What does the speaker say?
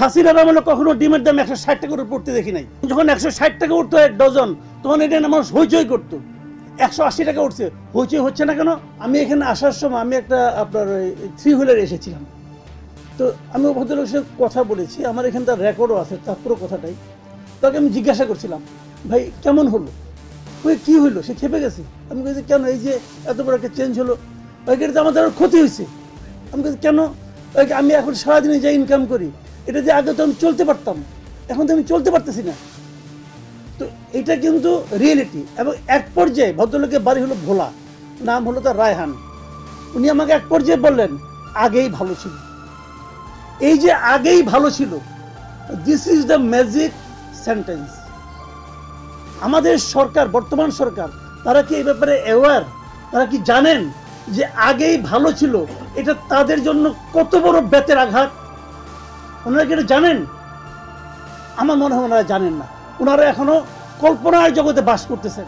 হাসিনার আমলে কখনো ডিমের দাম 160 টাকা করে পড়তে দেখি নাই। যখন 160 টাকা উঠতো এক ডজন, তখন এটা মানুষ হইচই করতো। 180 টাকা উঠছে, হইচই হচ্ছে না কেন? আমি এখানে আসার সময় আমি একটা আপনার 3 হুইলারে এসেছিলাম। তো আমি ভদ্রলোকের সাথে কথা বলেছি, আমার এখানে তার রেকর্ডও আছে, তার পুরো কথাটাই। তাকে আমি জিজ্ঞাসা করছিলাম, ভাই কেমন হলো, ওই কী হইলো? সে খেপে গেছে। আমি বলছি কেন, এই যে এত বড় একটা চেঞ্জ হলো, ওইটা তো আমাদের ক্ষতি হয়েছে। আমি বলছি কেন? আমি এখন সারাদিনে যে ইনকাম করি, এটা দিয়ে আগে তো আমি চলতে পারতাম, এখন তো আমি চলতে পারতেছি না। তো এটা কিন্তু রিয়েলিটি। এবং এক পর্যায়ে ভদ্রলোকের বাড়ি হলো ভোলা, নাম হলো তার রায়হান। উনি আমাকে এক পর্যায়ে বললেন, আগেই ভালো ছিল। এই যে আগেই ভালো ছিল, this is the magic sentence. আমাদের সরকার, বর্তমান সরকার, তারা কি এই ব্যাপারে অ্যাওয়ার? তারা কি জানেন যে আগেই ভালো ছিল এটা তাদের জন্য কত বড় বেতের আঘাত? ওনারা কি এটা জানেন? আমার মনে হয় ওনারা জানেন না। ওনারা এখনো কল্পনার জগতে বাস করতেছেন।